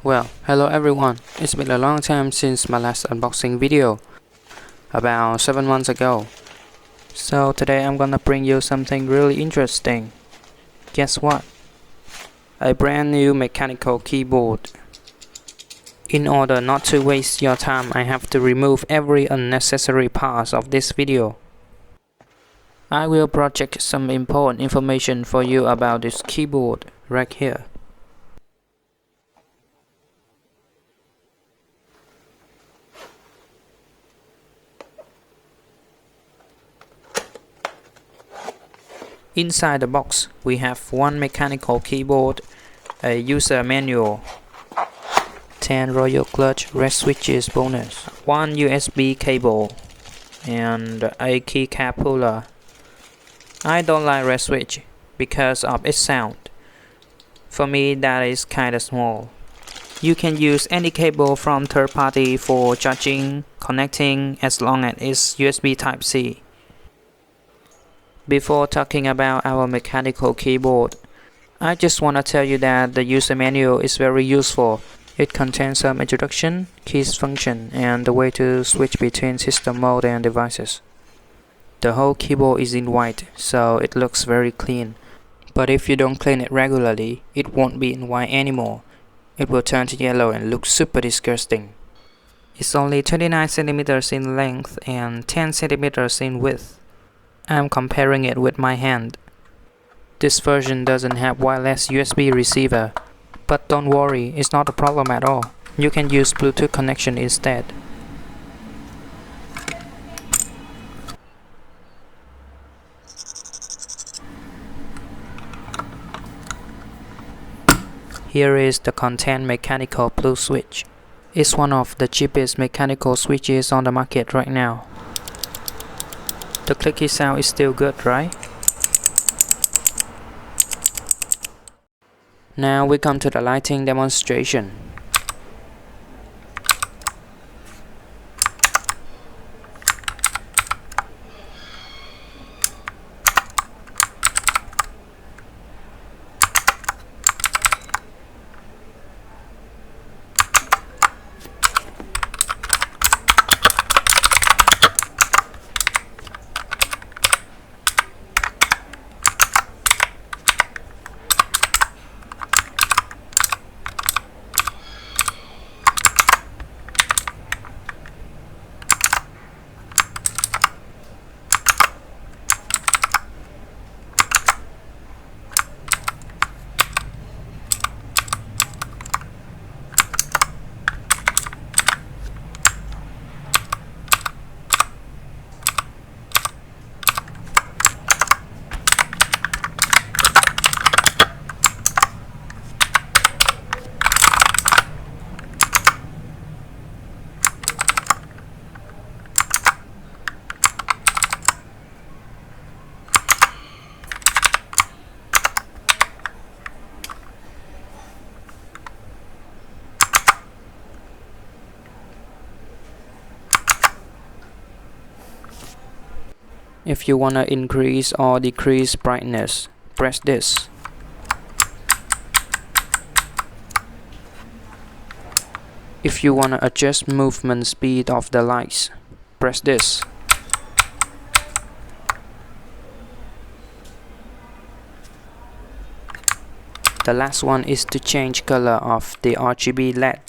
Well, hello everyone. It's been a long time since my last unboxing video, about 7 months ago. So today I'm gonna bring you something really interesting. Guess what? A brand new mechanical keyboard. In order not to waste your time, I have to remove every unnecessary part of this video. I will project some important information for you about this keyboard right here. Inside the box, we have one mechanical keyboard, a user manual, 10 royal clutch red switches bonus, one USB cable, and a keycap puller. I don't like red switch because of its sound. For me, that is kinda small. You can use any cable from third party for charging, connecting, as long as it's USB Type-C. Before talking about our mechanical keyboard, I just want to tell you that the user manual is very useful. It contains some introduction, keys function, and the way to switch between system mode and devices. The whole keyboard is in white, so it looks very clean. But if you don't clean it regularly, it won't be in white anymore. It will turn to yellow and look super disgusting. It's only 29 cm in length and 10 cm in width. I'm comparing it with my hand. This version doesn't have wireless USB receiver, but don't worry, it's not a problem at all. You can use Bluetooth connection instead. Here is the content mechanical blue switch. It's one of the cheapest mechanical switches on the market right now. The clicky sound is still good, right? Now we come to the lighting demonstration. If you wanna increase or decrease brightness, press this. If you wanna adjust movement speed of the lights, press this. The last one is to change color of the RGB LED.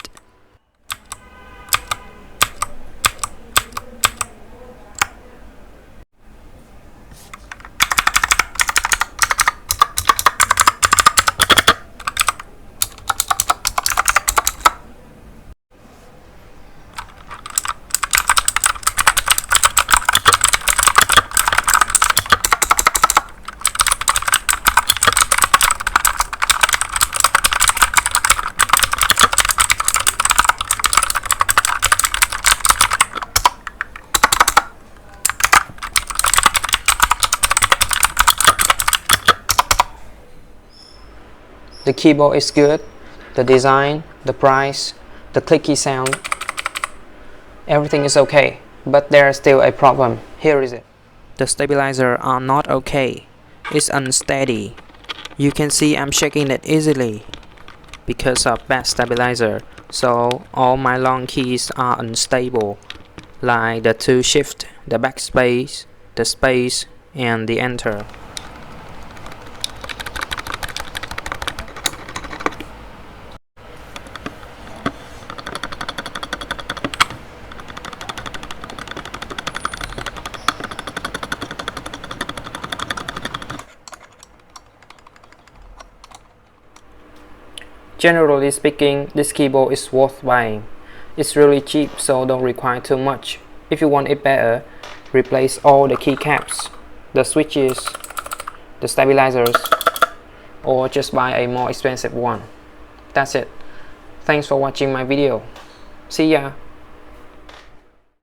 The keyboard is good, the design, the price, the clicky sound, everything is okay, but there is still a problem. Here is it. The stabilizers are not okay. It's unsteady. You can see I'm shaking it easily. because of bad stabilizer, so all my long keys are unstable, like the 2 shift, the backspace, the space, and the enter. Generally speaking, this keyboard is worth buying. It's really cheap, so don't require too much. If you want it better, replace all the keycaps, the switches, the stabilizers, or just buy a more expensive one. That's it. Thanks for watching my video. See ya!